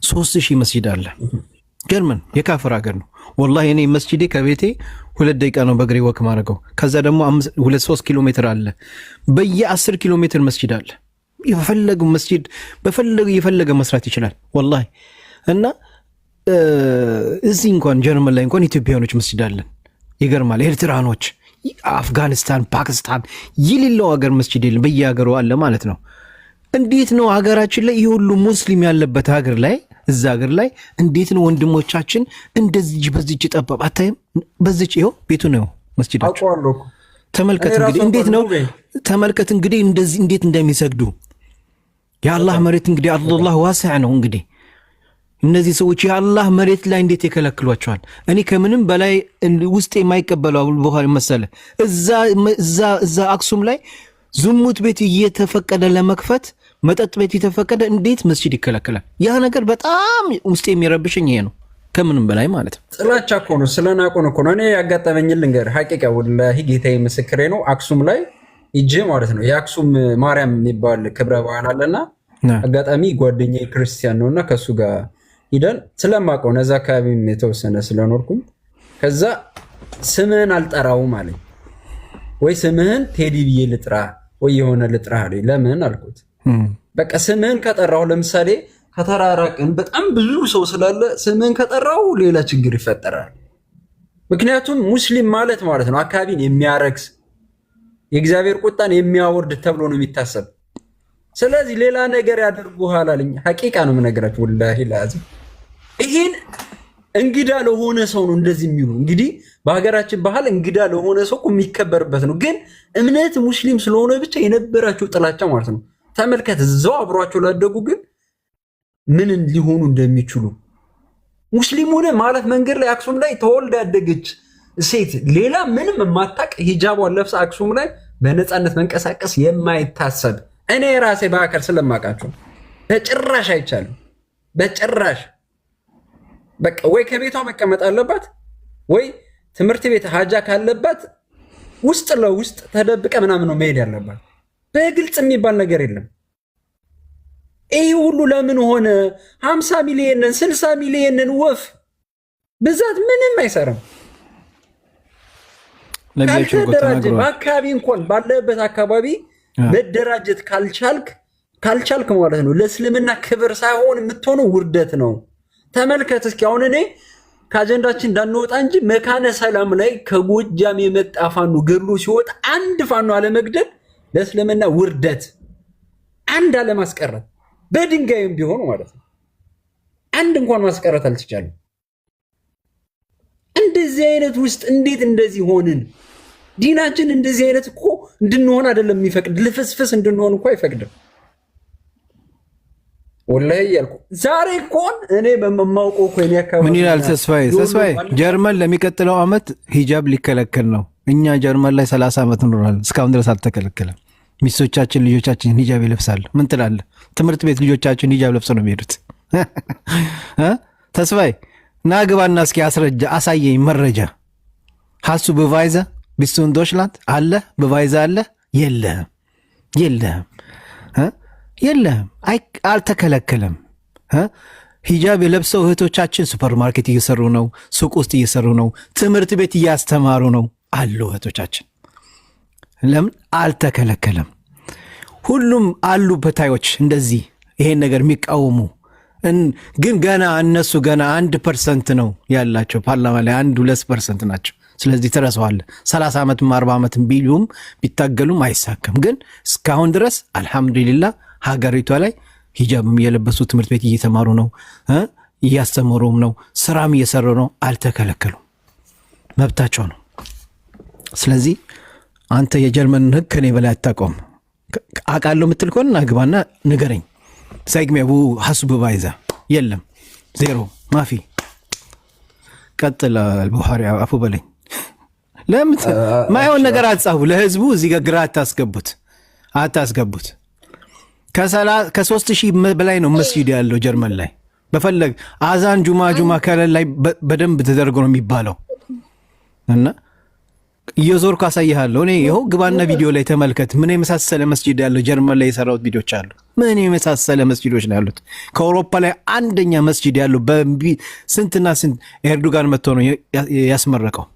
3000 መስጂድ አለ። ጀርመን የካፍር ሀገር ነው ወላሂ። እኔ መስጂዴ ከቤቴ 2 ደቂቃ ነው በእግሬ ወክ ማድረገው። ከዛ ደግሞ 2-3 ኪሎ ሜትር አለ። በየ10 ኪሎ ሜትር መስጂድ አለ። የፈለገው መስጂድ የፈለገ መስራት ይችላል ወላሂ። እና እዚህ እንኳን ጀርመን ላይ እንኳን ኢትዮጵያኖች መስጂድ አለን። ይገርማል። ኤርትራኖች፣ አፍጋኒስታን፣ ፓኪስታን የሌለው ሀገር መስጂድ የለም። በየሀገሩ አለ ማለት ነው። እንዴት ነው ሀገራችን ላይ ይህ ሁሉ ሙስሊም ያለበት ሀገር ላይ እዛ ሀገር ላይ እንዴት ነው ወንድሞቻችን እንደዚህ በዚች ጠባብ አታይም? በዚች ይኸው ቤቱ ነው መስጂዳቸው። ተመልከት እንግዲህ እንዴት ነው ተመልከት እንግዲህ እንደዚህ እንዴት እንደሚሰግዱ የአላህ መሬት እንግዲህ አላህ ዋሲዕ ነው። እንግዲህ እነዚህ ሰዎች የአላህ መሬት ላይ እንዴት ይከለክሏቸዋል? እኔ ከምንም በላይ ውስጥ የማይቀበለው አቡል ቡኻሪ መሰለ እዛ አክሱም ላይ ዝሙት ቤት እየተፈቀደ ለመክፈት መጠጥ ቤት የተፈቀደ እንዴት መስጂድ ይከለከላል? ያ ነገር በጣም ውስጥ የሚረብሽኝ ይሄ ነው ከምንም በላይ ማለት ነው። ጥላቻ እኮ ነው፣ ስለናቆን እኮ ነው። እኔ ያጋጠመኝን ልንገር፣ ሐቂቃ ወላሂ ጌታዬ ምስክሬ ነው። አክሱም ላይ ሂጄ ማለት ነው የአክሱም ማርያም የሚባል ክብረ በዓል አለና አጋጣሚ ጓደኛዬ ክርስቲያን ነውና ከሱ ጋር ሂደን ስለማውቀው ነዛ አካባቢም የተወሰነ ስለኖርኩኝ ከዛ ስምህን አልጠራውም አለኝ። ወይ ስምህን ቴዲ ብዬ ልጥራ ወይ የሆነ ልጥራ አለኝ። ለምን አልኩት። በቃ ስምህን ከጠራው ለምሳሌ ከተራራቅን በጣም ብዙ ሰው ስላለ ስምህን ከጠራው ሌላ ችግር ይፈጠራል። ምክንያቱም ሙስሊም ማለት ነው አካባቢን የሚያረክስ የእግዚአብሔር ቁጣን የሚያወርድ ተብሎ ነው የሚታሰብ። ስለዚህ ሌላ ነገር ያደርጉሃል አለኝ። ሐቂቃ ነው የምነግራችሁ ወላሂ ላዚም። ይሄን እንግዳ ለሆነ ሰው ነው እንደዚህ የሚሉ። እንግዲህ በሀገራችን ባህል እንግዳ ለሆነ ሰው የሚከበርበት ነው። ግን እምነት ሙስሊም ስለሆነ ብቻ የነበራቸው ጥላቻ ማለት ነው። ተመልከት፣ እዛው አብሯቸው ላደጉ ግን ምን ሊሆኑ እንደሚችሉ ሙስሊም ሆነ ማለት መንገድ ላይ አክሱም ላይ ተወልዳ ያደገች ሴት ሌላ ምንም የማታቅ ሂጃቧን ለብሳ አክሱም ላይ በነፃነት መንቀሳቀስ የማይታሰብ እኔ ራሴ በአካል ስለማውቃቸው በጭራሽ አይቻልም። በጭራሽ በቃ ወይ ከቤቷ መቀመጥ አለባት ወይ ትምህርት ቤት ሀጃ ካለባት ውስጥ ለውስጥ ተደብቀ ምናምን ነው መሄድ ያለባት። በግልጽ የሚባል ነገር የለም። ይህ ሁሉ ለምን ሆነ? 50 ሚሊዮንን 60 ሚሊዮንን ወፍ ብዛት ምንም አይሰራም። ካልተደራጀ በአካባቢ እንኳን ባለበት አካባቢ መደራጀት ካልቻልክ ማለት ነው ለእስልምና ክብር ሳይሆን የምትሆነው ውርደት ነው። ተመልከት እስኪ አሁን እኔ ከአጀንዳችን እንዳንወጣ እንጂ መካነ ሰላም ላይ ከጎጃም የመጣ ፋኖ ገድሎ ሲወጣ አንድ ፋኖ አለመግደል ለእስልምና ውርደት፣ አንድ አለማስቀረት በድንጋይም ቢሆን ማለት ነው አንድ እንኳን ማስቀረት አልተቻለም። እንደዚህ አይነት ውስጥ እንዴት እንደዚህ ሆንን? ዲናችን እንደዚህ አይነት እኮ እንድንሆን አይደለም የሚፈቅድ፣ ልፍስፍስ እንድንሆን እኮ አይፈቅድም። ወላሂ ያልኩ ዛሬ እኮን እኔ በመማውቀው እኮ እኔ አካባቢ ምን ይላል ተስፋዬ ጀርመን ለሚቀጥለው ዓመት ሂጃብ ሊከለከል ነው። እኛ ጀርመን ላይ 30 ዓመት እንኖራለን፣ እስካሁን ድረስ አልተከለከለም። ሚስቶቻችን ልጆቻችን ሂጃብ ይለብሳሉ። ምን ትላለህ? ትምህርት ቤት ልጆቻችን ሂጃብ ለብሰው ነው የሚሄዱት። ተስፋዬ ና ግባና እስኪ አሳየኝ መረጃ። ሀሱ በቫይዛ ቢስቱን ዶችላንድ አለ በቫይዛ አለ? የለህም አልተከለከለም። ሂጃብ የለብሰው እህቶቻችን ሱፐርማርኬት እየሰሩ ነው፣ ሱቅ ውስጥ እየሰሩ ነው፣ ትምህርት ቤት እያስተማሩ ነው አሉ እህቶቻችን። ለምን አልተከለከለም? ሁሉም አሉ በታዮች እንደዚህ ይሄን ነገር የሚቃወሙ ግን ገና እነሱ ገና 1% ነው ያላቸው ፓርላማ ላይ 1-2% ናቸው። ስለዚህ ትረሳዋለህ። 30 ዓመትም 40 ዓመትም ቢሉም ቢታገሉም አይሳካም። ግን እስካሁን ድረስ አልሐምዱሊላህ ሀገሪቷ ላይ ሂጃብም እየለበሱ ትምህርት ቤት እየተማሩ ነው፣ እያስተማሩም ነው፣ ስራም እየሰሩ ነው። አልተከለከሉም፣ መብታቸው ነው። ስለዚህ አንተ የጀርመን ህግ ከኔ በላይ አታውቀውም። አውቃለሁ የምትል ከሆነ ናግባና ንገረኝ። ሳይግሜቡ ሀሱብ ባይዛ የለም፣ ዜሮ ማፊ። ቀጥል ቡኻሪ አፉ በለኝ። ለምን ማይሆን ነገር አትጻፉ ለህዝቡ። እዚህ ጋር ግራ አታስገቡት። ከ3000 በላይ ነው መስጂድ ያለው ጀርመን ላይ። በፈለግ አዛን ጁማ ከለል ላይ በደንብ ተደርጎ ነው የሚባለው። እና እየዞርኩ አሳይሃለሁ። እኔ ይኸው ግባና ቪዲዮ ላይ ተመልከት። ምን የመሳሰለ መስጂድ ያለው ጀርመን ላይ የሰራሁት ቪዲዮች አሉ። ምን የመሳሰለ መስጂዶች ነው ያሉት። ከአውሮፓ ላይ አንደኛ መስጂድ ያለው ስንትና ስንት ኤርዶጋን መጥቶ ነው ያስመረቀው።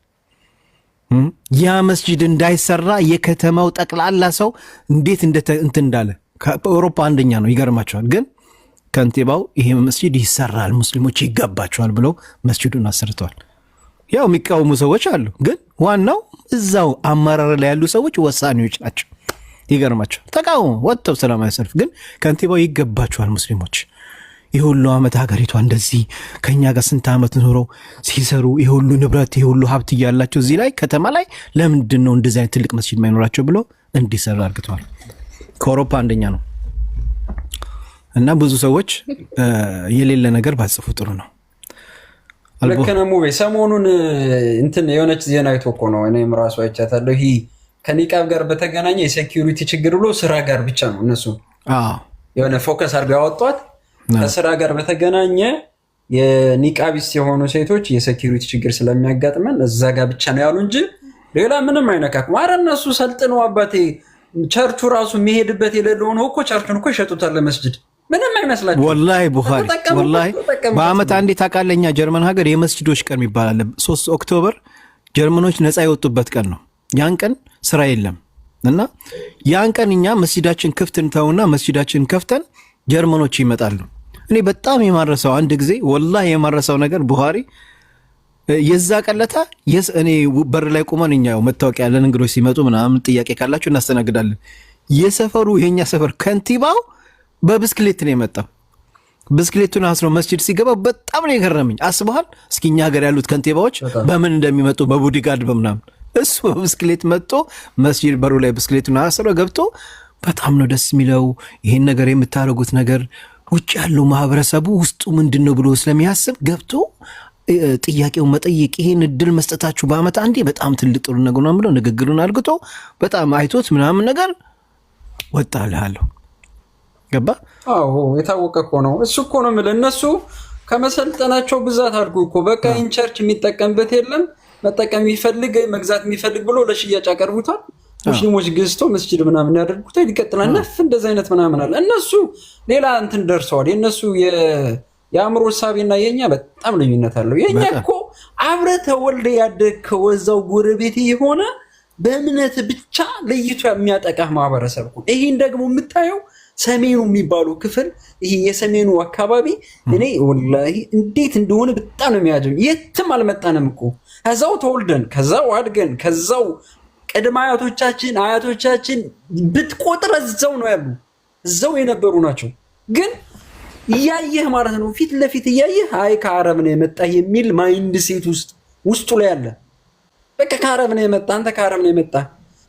ያ መስጂድ እንዳይሰራ የከተማው ጠቅላላ ሰው እንዴት እንትን እንዳለ ከአውሮፓ አንደኛ ነው። ይገርማቸዋል። ግን ከንቲባው ይሄ መስጂድ ይሰራል፣ ሙስሊሞች ይገባቸዋል ብለው መስጂዱን አሰርተዋል። ያው የሚቃወሙ ሰዎች አሉ፣ ግን ዋናው እዛው አመራር ላይ ያሉ ሰዎች ወሳኔዎች ናቸው። ይገርማቸው ተቃውሞ ወጥተው ሰላማዊ ሰልፍ። ግን ከንቲባው ይገባቸዋል ሙስሊሞች ይህ ሁሉ ዓመት ሀገሪቷ እንደዚህ ከኛ ጋር ስንት ዓመት ኖረው ሲሰሩ ይህ ሁሉ ንብረት ይህ ሁሉ ሀብት እያላቸው እዚህ ላይ ከተማ ላይ ለምንድን ነው እንደዚህ አይነት ትልቅ መስጂድ ማይኖራቸው ብሎ እንዲሰራ አድርገዋል። ከአውሮፓ አንደኛ ነው እና ብዙ ሰዎች የሌለ ነገር ባጽፉ ጥሩ ነው። ልክ ነው ሙቤ። ሰሞኑን እንትን የሆነች ዜና አይቶ እኮ ነው እኔም ራሱ አይቻታለሁ። ይሄ ከኒቃብ ጋር በተገናኘ የሴኪዩሪቲ ችግር ብሎ ስራ ጋር ብቻ ነው እነሱ የሆነ ፎከስ አድርገው ያወጧት። ከስራ ጋር በተገናኘ የኒቃቢስት የሆኑ ሴቶች የሴኪዩሪቲ ችግር ስለሚያጋጥመን እዛ ጋር ብቻ ነው ያሉ እንጂ ሌላ ምንም አይነካም። ኧረ እነሱ ሰልጥነው አባቴ ቸርቹ ራሱ የሚሄድበት የሌለውን እኮ ቸርቹን እኮ ይሸጡታል ለመስጂድ ምንም አይመስላችሁ። ወላሂ ቡኻሪ ወላሂ በአመት አንዴ ታውቃለኛ ጀርመን ሀገር የመስጂዶች ቀን ይባላል። 3 ኦክቶበር ጀርመኖች ነፃ የወጡበት ቀን ነው። ያን ቀን ስራ የለም እና ያን ቀን እኛ መስጂዳችን ክፍት እንተውና መስጂዳችን ከፍተን ጀርመኖች ይመጣሉ። እኔ በጣም የማረሰው አንድ ጊዜ ወላሂ የማረሰው ነገር ቡኻሪ የዛ ቀለታ እኔ በር ላይ ቆመን እኛ መታወቂያ ያለን እንግዶች ሲመጡ ምናምን ጥያቄ ካላችሁ እናስተናግዳለን። የሰፈሩ የኛ ሰፈር ከንቲባው በብስክሌት ነው የመጣው። ብስክሌቱን አስሮ መስጂድ ሲገባ በጣም ነው የገረመኝ። አስበሃል እስኪ እኛ ሀገር ያሉት ከንቲባዎች በምን እንደሚመጡ በቦዲጋርድ በምናምን፣ እሱ በብስክሌት መጥቶ መስጂድ በሩ ላይ ብስክሌቱን አስሮ ገብቶ በጣም ነው ደስ የሚለው። ይሄን ነገር የምታደርጉት ነገር ውጭ ያለው ማህበረሰቡ ውስጡ ምንድነው ብሎ ስለሚያስብ ገብቶ ጥያቄውን መጠየቅ ይሄን እድል መስጠታችሁ በአመት አንዴ በጣም ትልቅ ጥሩ ነገር ነው ብለው ንግግሩን አድርግቶ በጣም አይቶት ምናምን ነገር ወጣልሃለሁ። ገባ? አዎ የታወቀ እኮ ነው እሱ እኮ ነው የምልህ። እነሱ ከመሰልጠናቸው ብዛት አድርጉ እኮ በቃ ኢንቸርች የሚጠቀምበት የለም መጠቀም የሚፈልግ መግዛት የሚፈልግ ብሎ ለሽያጭ አቀርቡታል። ሙስሊሞች ገዝተው መስጂድ ምናምን ያደርጉታል። ይቀጥላል ነፍ እንደዚህ አይነት ምናምን አለ። እነሱ ሌላ እንትን ደርሰዋል። የእነሱ የአእምሮ ሳቢና የኛ በጣም ልዩነት አለው። የኛ እኮ አብረህ ተወልደህ ያደግከው እዛው ጎረቤት የሆነ በእምነት ብቻ ለይቶ የሚያጠቃህ ማህበረሰብ እኮ። ይሄን ደግሞ የምታየው ሰሜኑ የሚባለው ክፍል ይሄ የሰሜኑ አካባቢ እኔ ወላሂ እንዴት እንደሆነ በጣም ነው የሚያጀብ። የትም አልመጣንም እኮ ከዛው ተወልደን ከዛው አድገን ከዛው ቅድመ አያቶቻችን ብትቆጥር እዛው ነው ያሉ እዛው የነበሩ ናቸው። ግን እያየህ ማለት ነው ፊት ለፊት እያየህ አይ ከአረብ ነው የመጣ የሚል ማይንድ ሴት ውስጡ ላይ አለ። በቃ ከአረብ ነው የመጣ አንተ ከአረብ ነው የመጣ።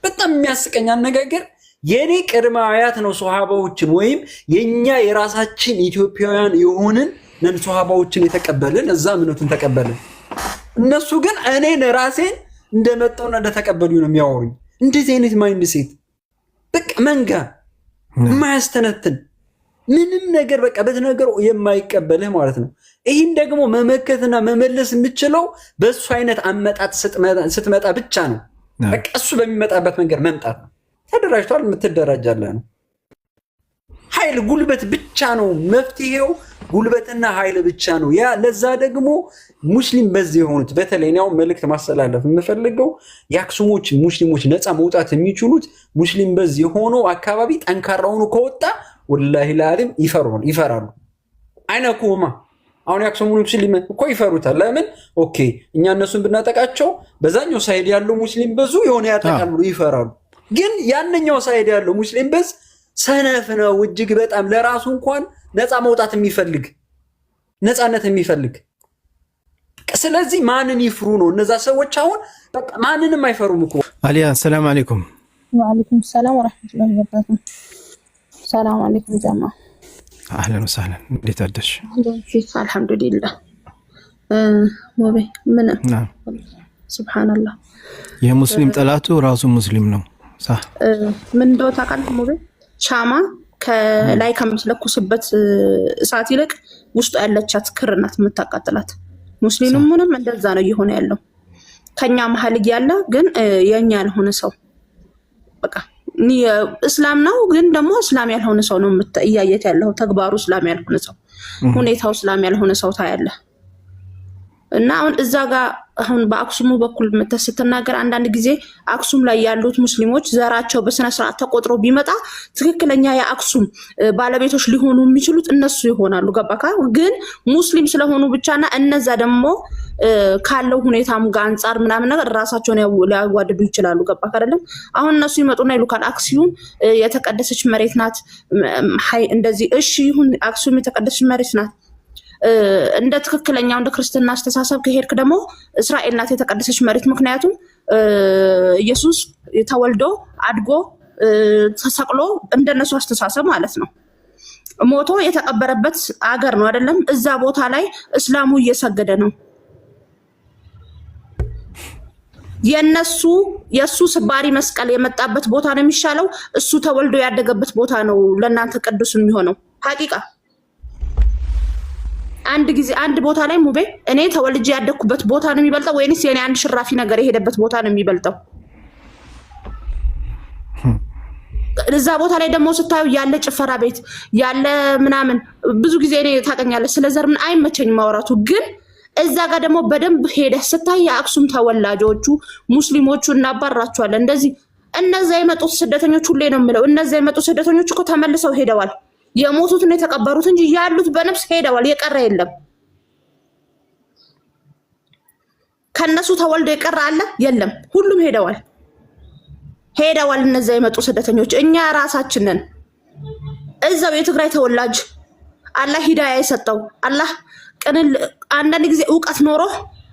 በጣም የሚያስቀኝ አነጋገር የኔ ቅድመ አያት ነው ሶሃባዎችን ወይም የኛ የራሳችን ኢትዮጵያውያን የሆንን ነን ሶሃባዎችን የተቀበልን እዛ እምነቱን ተቀበልን። እነሱ ግን እኔን ራሴን እንደመጣውና እንደተቀበሉ ነው የሚያወሩኝ። እንደዚህ አይነት ማይንድ ሴት በቃ መንጋ የማያስተነትን ምንም ነገር በቃ በተነገሩ የማይቀበልህ ማለት ነው። ይህን ደግሞ መመከትና መመለስ የምችለው በእሱ አይነት አመጣጥ ስትመጣ ብቻ ነው። በቃ እሱ በሚመጣበት መንገድ መምጣት ነው። ተደራጅቷል የምትደራጃለህ ነው። ኃይል ጉልበት ብቻ ነው መፍትሄው። ጉልበትና ኃይል ብቻ ነው ያ። ለዛ ደግሞ ሙስሊም በዚህ የሆኑት በተለይ ነው መልእክት ማስተላለፍ የምፈልገው የአክሱሞች ሙስሊሞች ነፃ መውጣት የሚችሉት ሙስሊም በዚህ የሆኑ አካባቢ ጠንካራ ሆኖ ከወጣ ወላሂ ለዓለም ይፈራሉ። አይነኩማ። አሁን የአክሱም ሙስሊም እኮ ይፈሩታል። ለምን? ኦኬ እኛ እነሱን ብናጠቃቸው በዛኛው ሳይድ ያለው ሙስሊም በዙ የሆነ ያጠቃሉ ይፈራሉ። ግን ያንኛው ሳይድ ያለው ሙስሊም በዝ ሰነፍ ነው እጅግ በጣም ለራሱ እንኳን ነፃ መውጣት የሚፈልግ ነፃነት የሚፈልግ። ስለዚህ ማንን ይፍሩ ነው እነዛ ሰዎች? አሁን በቃ ማንንም አይፈሩም እኮ። አሊያ ሰላም አለይኩም። ወአለይኩም ሰላም ወራህመቱላሂ ወበረካቱ። ሰላም አለይኩም ጀማ። አህለን ወሰህለን። እንዴት አደርሽ? አልሐምዱሊላህ። ወበ ምን ሱብሃንአላህ። የሙስሊም ጠላቱ ራሱ ሙስሊም ነው። ምን እንደው ታውቃለህ ሞቤ ሻማ ከላይ ከምትለኩስበት እሳት ይልቅ ውስጡ ያለቻት ክር ናት የምታቃጥላት። ሙስሊሙም ምንም እንደዛ ነው እየሆነ ያለው። ከኛ መሀል እያለ ግን የኛ ያልሆነ ሰው በቃ እስላም ነው ግን ደግሞ እስላም ያልሆነ ሰው ነው እያየት ያለው። ተግባሩ እስላም ያልሆነ ሰው፣ ሁኔታው እስላም ያልሆነ ሰው ታያለህ። እና አሁን እዛ ጋር አሁን በአክሱሙ በኩል ስትናገር አንዳንድ ጊዜ አክሱም ላይ ያሉት ሙስሊሞች ዘራቸው በስነ ስርዓት ተቆጥሮ ቢመጣ ትክክለኛ የአክሱም ባለቤቶች ሊሆኑ የሚችሉት እነሱ ይሆናሉ። ገባካ? ግን ሙስሊም ስለሆኑ ብቻና እነዛ ደግሞ ካለው ሁኔታም ጋር አንፃር ምናምን ነገር ራሳቸውን ሊያዋድዱ ይችላሉ። ገባካ አይደለም? አሁን እነሱ ይመጡና ይሉካል አክሱም የተቀደሰች መሬት ናት፣ እንደዚህ እሺ ይሁን አክሱም የተቀደሰች መሬት ናት። እንደ ትክክለኛው እንደ ክርስትና አስተሳሰብ ከሄድክ ደግሞ እስራኤል ናት የተቀደሰች መሬት። ምክንያቱም ኢየሱስ ተወልዶ አድጎ ተሰቅሎ እንደነሱ አስተሳሰብ ማለት ነው ሞቶ የተቀበረበት አገር ነው አይደለም? እዛ ቦታ ላይ እስላሙ እየሰገደ ነው። የሱ ስባሪ መስቀል የመጣበት ቦታ ነው የሚሻለው። እሱ ተወልዶ ያደገበት ቦታ ነው ለእናንተ ቅዱስ የሚሆነው። ሐቂቃ አንድ ቦታ ላይ ሙቤ እኔ ተወልጄ ያደግኩበት ቦታ ነው የሚበልጠው ወይንስ የኔ አንድ ሽራፊ ነገር የሄደበት ቦታ ነው የሚበልጠው? እዛ ቦታ ላይ ደግሞ ስታዩ ያለ ጭፈራ ቤት ያለ ምናምን ብዙ ጊዜ እኔ ታውቀኛለህ ስለ ዘር ምን አይመቸኝም ማውራቱ። ግን እዛ ጋር ደግሞ በደንብ ሄደህ ስታይ የአክሱም ተወላጆቹ ሙስሊሞቹ እናባራቸዋለን እንደዚህ። እነዛ የመጡት ስደተኞች ሁሌ ነው የምለው እነዛ የመጡት ስደተኞች እኮ ተመልሰው ሄደዋል። የሞቱትን የተቀበሩት እንጂ ያሉት በነፍስ ሄደዋል። የቀረ የለም። ከነሱ ተወልዶ የቀረ አለ? የለም። ሁሉም ሄደዋል። እነዛ የመጡ ስደተኞች እኛ ራሳችንን እዛው የትግራይ ተወላጅ አላህ ሂዳያ የሰጠው አላህ ቅንል አንዳንድ ጊዜ ዕውቀት ኖሮ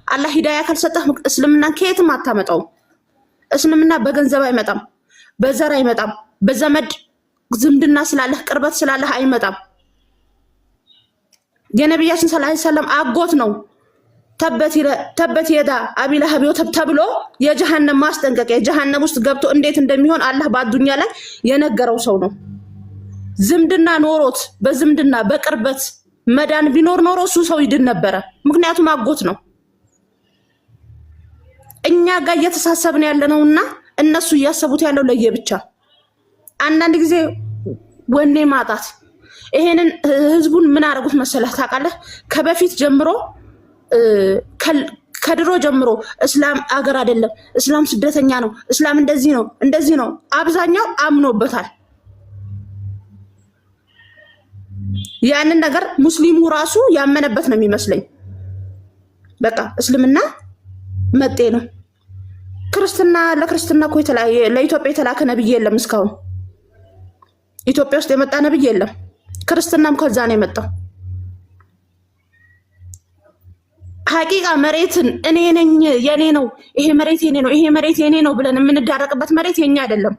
አላህ ሂዳያ ካልሰጠህ እስልምና ከየትም አታመጣው። እስልምና በገንዘብ አይመጣም፣ በዘር አይመጣም፣ በዘመድ ዝምድና ስላለህ ቅርበት ስላለህ አይመጣም። የነብያችን ሰለላሁ ዐለይሂ ወሰለም አጎት ነው። ተበት የዳ አቢ ለሀብ ተብሎ የጀሃነም ማስጠንቀቂያ የጀሃነም ውስጥ ገብቶ እንዴት እንደሚሆን አላህ በአዱኛ ላይ የነገረው ሰው ነው። ዝምድና ኖሮት በዝምድና በቅርበት መዳን ቢኖር ኖሮ እሱ ሰው ይድን ነበረ። ምክንያቱም አጎት ነው። እኛ ጋር እየተሳሰብን ያለነውና እነሱ እያሰቡት ያለው ለየብቻ። አንዳንድ ጊዜ ወኔ ማጣት ይሄንን ህዝቡን ምን አደረጉት መሰለህ ታውቃለህ? ከበፊት ጀምሮ ከድሮ ጀምሮ እስላም አገር አይደለም፣ እስላም ስደተኛ ነው፣ እስላም እንደዚህ ነው አብዛኛው አምኖበታል። ያንን ነገር ሙስሊሙ ራሱ ያመነበት ነው የሚመስለኝ። በቃ እስልምና መጤ ነው። ለክርስትና እኮ ለኢትዮጵያ የተላከ ነብይ የለም እስካሁን። ኢትዮጵያ ውስጥ የመጣ ነብይ የለም። ክርስትናም ከዛ ነው የመጣው። ሐቂቃ መሬትን እኔ ነኝ የኔ ነው ይሄ መሬት የኔ ነው ይሄ መሬት የኔ ነው ብለን የምንዳረቅበት መሬት የኛ አይደለም።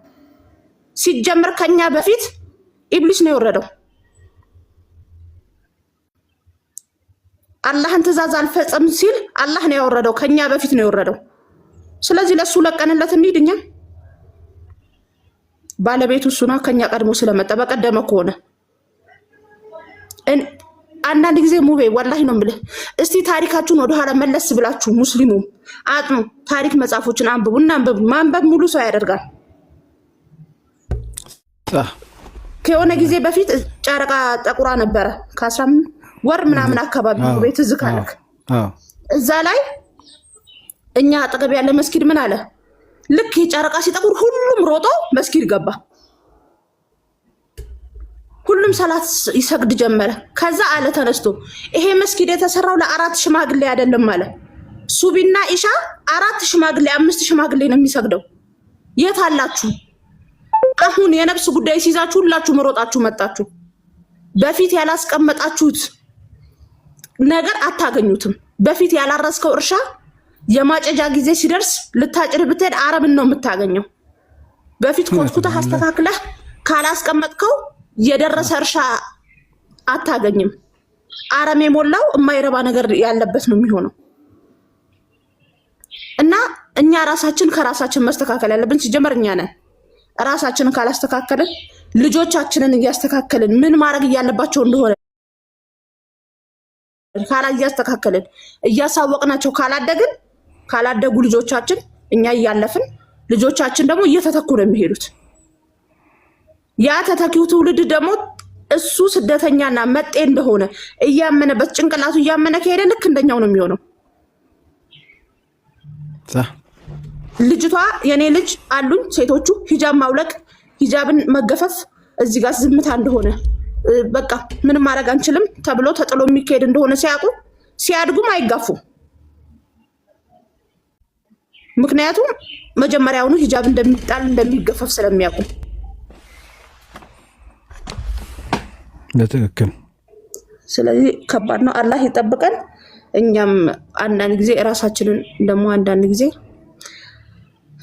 ሲጀምር ከኛ በፊት ኢብሊስ ነው የወረደው። አላህን ትእዛዝ አልፈጸም ሲል አላህ ነው ያወረደው፣ ከኛ በፊት ነው የወረደው። ስለዚህ ለሱ ለቀንለት እንሂድኛ። ባለቤቱ እሱ ነው ከኛ ቀድሞ ስለመጣ በቀደመ ከሆነ አንዳንድ ጊዜ ሙቤ ወላሂ ነው የምልህ፣ እስቲ ታሪካችሁን ወደኋላ መለስ ብላችሁ ሙስሊሙም አጥኑ፣ ታሪክ መጽሐፎችን አንብቡ። እናንብብ። ማንበብ ሙሉ ሰው ያደርጋል። ከሆነ ጊዜ በፊት ጨረቃ ጠቁራ ነበረ ከ15 ወር ምናምን አካባቢ ሙቤ ትዝ ካለክ እዛ ላይ እኛ አጠገብ ያለ መስጊድ ምን አለ፣ ልክ ጨረቃ ሲጠቁር ሁሉም ሮጦ መስጊድ ገባ። ሁሉም ሰላት ይሰግድ ጀመረ። ከዛ አለ ተነስቶ ይሄ መስጊድ የተሰራው ለ4 ሽማግሌ አይደለም አለ። ሱቢና ኢሻ 4 ሽማግሌ 5 ሽማግሌ ነው የሚሰግደው። የት አላችሁ? አሁን የነፍስ ጉዳይ ሲይዛችሁ ሁላችሁ መሮጣችሁ መጣችሁ። በፊት ያላስቀመጣችሁት ነገር አታገኙትም። በፊት ያላረስከው እርሻ የማጨጃ ጊዜ ሲደርስ ልታጭድ ብትሄድ አረምን ነው የምታገኘው። በፊት ኮትኩተህ አስተካክለህ ካላስቀመጥከው የደረሰ እርሻ አታገኝም። አረም የሞላው የማይረባ ነገር ያለበት ነው የሚሆነው። እና እኛ ራሳችን ከራሳችን መስተካከል ያለብን ሲጀመር እኛ ነን። ራሳችንን ካላስተካከልን ልጆቻችንን እያስተካከልን ምን ማድረግ እያለባቸው እንደሆነ እያስተካከልን እያሳወቅናቸው ካላደጉ ልጆቻችን እኛ እያለፍን ልጆቻችን ደግሞ እየተተኩ ነው የሚሄዱት። ያ ተተኪው ትውልድ ደግሞ እሱ ስደተኛና መጤ እንደሆነ እያመነበት ጭንቅላቱ እያመነ ከሄደ ልክ እንደኛው ነው የሚሆነው። صح ልጅቷ የኔ ልጅ አሉኝ ሴቶቹ ሂጃብ ማውለቅ ሂጃብን መገፈፍ እዚህ ጋር ዝምታ እንደሆነ በቃ ምንም ማድረግ አንችልም ተብሎ ተጥሎ የሚካሄድ እንደሆነ ሲያውቁ ሲያድጉም አይጋፉ ምክንያቱም መጀመሪያውኑ ሂጃብ እንደሚጣል እንደሚገፈፍ ስለሚያውቁ ለትክክል ስለዚህ ከባድ ነው አላህ ይጠብቀን እኛም አንዳንድ ጊዜ ራሳችንን ደሞ አንዳንድ ጊዜ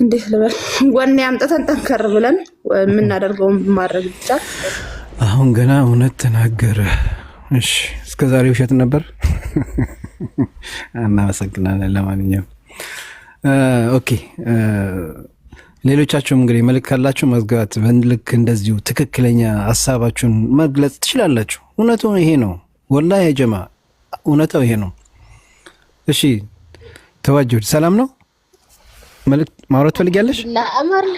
እንዴት ልበል ወኔ አምጥተን ጠንከር ብለን የምናደርገው ማድረግ ብቻ አሁን ገና እውነት ተናገረ እሺ እስከዛሬ ውሸት ነበር እናመሰግናለን ለማንኛውም ኦኬ ሌሎቻችሁም እንግዲህ መልእክት ካላችሁ መዝጋት በልክ እንደዚሁ ትክክለኛ ሐሳባችሁን መግለጽ ትችላላችሁ እውነቱ ይሄ ነው ወላሂ ያ ጀማ እውነታው ይሄ ነው እሺ ተዋጁ ሰላም ነው መልእክት ማውራት ፈልጊያለሽ ለአማርኛ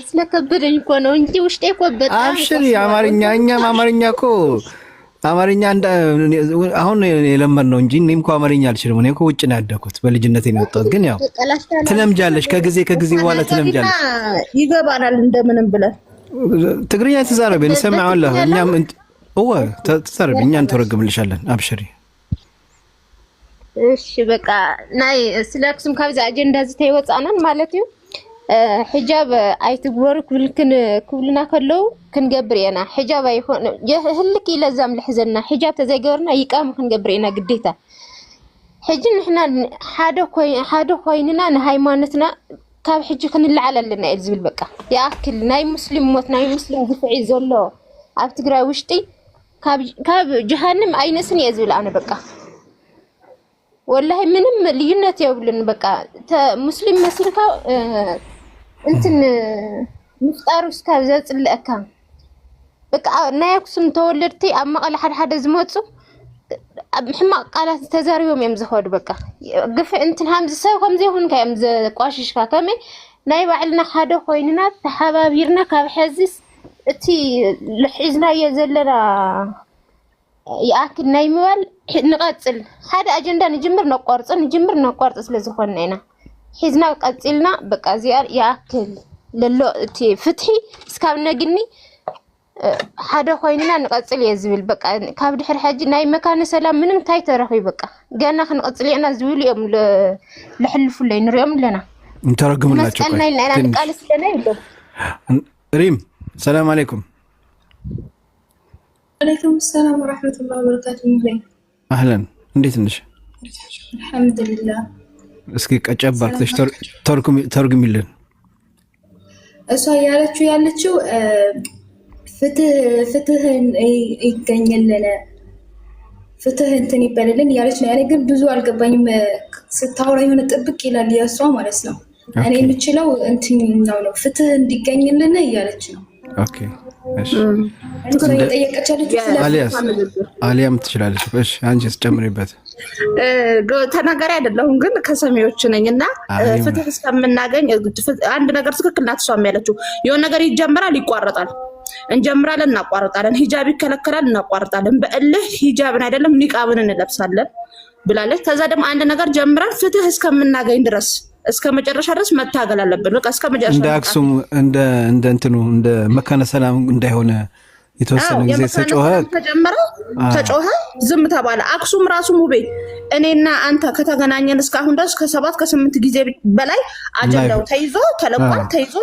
ስለከበደኝ እኮ ነው እንጂ ውስጤ እኮ በጣም አብሽሪ አማርኛ እኮ አማርኛ አሁን የለመድ ነው እንጂ እኔም እኮ አማርኛ አልችልም እኔ እኮ ውጭ ነው ያደኩት በልጅነቴ ነው የወጣሁት ግን ያው ትለምጃለሽ ከጊዜ በኋላ ትለምጃለሽ ይገባናል እንደምንም ብለን ትግርኛ ተዛረበ እንሰማዋለን እኛም ተዛረበ እኛን ተረግምልሻለን አብሽሪ እሺ በቃ ናይ ስለክስም ካብዛ አጀንዳ ዝታይ ወጻናን ማለት እዩ حجاب አይትግበሩ ክብልና ከለው ክንገብር ኢና حجاب አይሆን የህልክ ይለዛም ለሕዘና حجاب ተዘገርና ይቃም ክንገብር ኢና ግዴታ ሕጂ ንሕና ሓደ ኮይንና ንሃይማኖትና ካብ ሕጂ ክንልዓል ኣለና ኢል ዝብል በቃ ያክል ናይ ሙስሊም ሞት ናይ ሙስሊም ግፍዒ ዘሎ ኣብ ትግራይ ውሽጢ ካብ ጀሃነም አይነስን የዝብል ኣነ በቃ والله ምንም ልዩነት የብልን በቃ ሙስሊም መስልካ እንትን ምፍጣሩ እስካብ ዘጽልእካ በቃ ናይኩስም ተወለድቲ ኣብ መቀለ ሓደ ዝመጹ ሕማቅ ቃላት ተዛሪቦም እዮም ዝኸዱ በቃ ግፍ እንትን ሃምዝ ሰብ ከምዚ ይሁን ካም ዘቋሽሽካ ከመ ናይ ባዕልና ሓደ ኮይንና ተሓባቢርና ካብ ሕዝስ እቲ ልሕዝና የዘለና يأكل نايموال نقاتل هذا أجندة نجمر نقارص ስለዝኾነ ኢና ሒዝና ቀጽልና በቃ ዚያር ያክል ለሎ እቲ ፍትሒ እስካብ ነግኒ ሓደ ኮይንና ንቀጽል የዝብል በቃ ካብ ድሕር ሕጂ ናይ መካነ ሰላም ምንም ታይ ተረኺ በቃ ገና ክንቀጽል ኢና ዝብሉ እዮም ለሕልፉለይ ንሪኦም ለና እንተረግሙላችሁ መስቀልና ኢልና ቃል ስለና ይብሉ ሪም ሰላም አለይኩም عليكم السلام ورحمة الله وبركاته أهلا እንዴት ነሽ الحمد لله እስኪ ቀጨብ አርክተሽ ተርጉሚልን እሷ ያለችው ፍትህን ይገኝልን ፍትህ እንትን ይበልልን ያለች ነው ያኔ ግን ብዙ አልገባኝም ስታወራ የሆነ ጥብቅ ይላል ያሷ ማለት ነው እኔ የምችለው እንትን ነው ፍትህ እንዲገኝልን ያለች ነው ኦኬ እሺ አሊያም ትችላለች እሺ አንቺስ ጨምሪበት ተናጋሪ አይደለሁም ግን ከሰሚዎች ነኝና ፍትህ እስከምናገኝ አንድ ነገር ትክክል ናት እሷም ያለችው የሆነ ነገር ይጀምራል ይቋረጣል እንጀምራለን እናቋርጣለን ሂጃብ ይከለከላል እናቋርጣለን በእልህ ሂጃብን አይደለም ኒቃብን እንለብሳለን ብላለች ከዛ ደግሞ አንድ ነገር ጀምራን ፍትህ እስከምናገኝ ድረስ እስከ መጨረሻ ድረስ መታገል አለብን በቃ እስከ መጨረሻ እንደ አክሱም እንደ እንትኑ እንደ መካነ ሰላም እንዳይሆነ የተወሰነ ጊዜ ተጮኸ ዝም ተባለ አክሱም ራሱ ሙቤ እኔና አንተ ከተገናኘን እስካሁን ድረስ ከ7 ከ8 ጊዜ በላይ አጀንዳው ተይዞ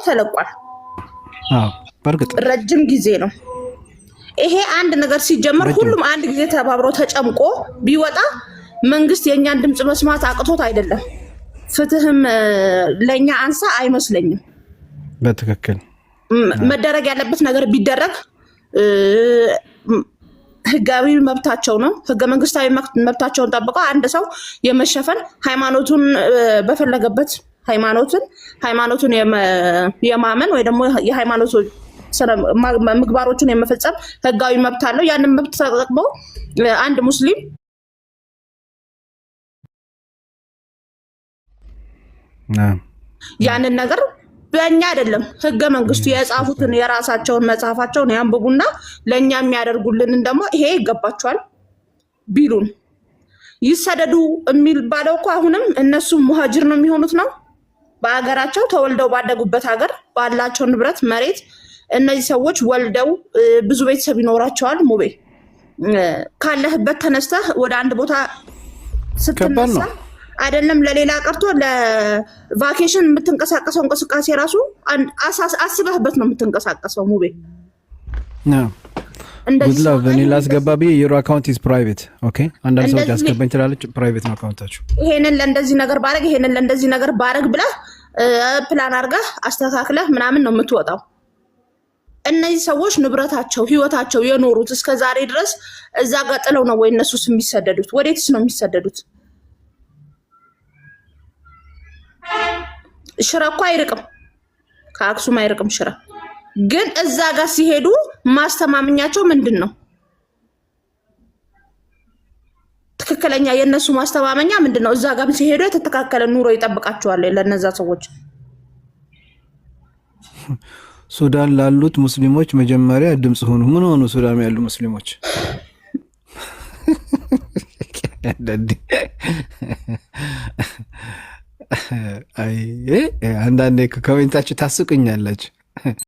ተለቋል በርግጥ ረጅም ጊዜ ነው ይሄ አንድ ነገር ሲጀመር ሁሉም አንድ ጊዜ ተባብሮ ተጨምቆ ቢወጣ መንግስት የኛን ድምጽ መስማት አቅቶት አይደለም ፍትህም ለኛ አንሳ አይመስለኝም በትክክል መደረግ ያለበት ነገር ቢደረግ ህጋዊ መብታቸው ነው ህገ መንግስታዊ መብታቸውን ጠብቀው አንድ ሰው የመሸፈን ሃይማኖቱን በፈለገበት ሃይማኖቱን የማመን ወይ ደግሞ የሃይማኖቱ ምግባሮችን የመፈጸም ህጋዊ መብት አለው ያንን መብት ተጠቅሞ አንድ ሙስሊም ያንን ነገር በእኛ አይደለም ህገ መንግስቱ የጻፉትን የራሳቸውን መጽሐፋቸውን ያንብቡና ለኛ የሚያደርጉልን ደግሞ ይሄ ይገባቸዋል ቢሉን ይሰደዱ የሚባለው እኮ አሁንም እነሱ ሙሃጅር ነው የሚሆኑት ነው በአገራቸው ተወልደው ባደጉበት ሀገር ባላቸው ንብረት መሬት እነዚህ ሰዎች ወልደው ብዙ ቤተሰብ ይኖራቸዋል። ሙቤ ካለህበት ተነስተህ ወደ አንድ ቦታ ስትነሳ አይደለም ለሌላ ቀርቶ ለቫኬሽን የምትንቀሳቀሰው እንቅስቃሴ ራሱ አስበህበት ነው የምትንቀሳቀሰው። ሙቤ እንደዚህ እኔ ላስገባ ብዬ your account is private okay አንዳንድ ሰዎች አስገባኝ ትላለች ፕራይቬት ነው አካውንታችሁ። ይሄንን ለእንደዚህ ነገር ባረግ ይሄንን ለእንደዚህ ነገር ባረግ ብለህ ፕላን አድርገህ አስተካክለህ ምናምን ነው የምትወጣው። እነዚህ ሰዎች ንብረታቸው ህይወታቸው የኖሩት እስከ ዛሬ ድረስ እዛ ጋር ጥለው ነው ወይ እነሱስ የሚሰደዱት? ወዴትስ ነው የሚሰደዱት? ሽራ እኮ አይርቅም፣ ከአክሱም አይርቅም ሽራ። ግን እዛ ጋር ሲሄዱ ማስተማመኛቸው ምንድን ነው? ትክክለኛ የነሱ ማስተማመኛ ምንድን ነው? እዛ ጋር ሲሄዱ የተተካከለ ኑሮ ይጠብቃቸዋል ለነዛ ሰዎች። ሱዳን ላሉት ሙስሊሞች መጀመሪያ ድምጽ ሆኑ። ምን ሆኑ ሱዳን ያሉ ሙስሊሞች? አይ አንዳንዴ ኮሜንታችሁ ታስቁኛላችሁ።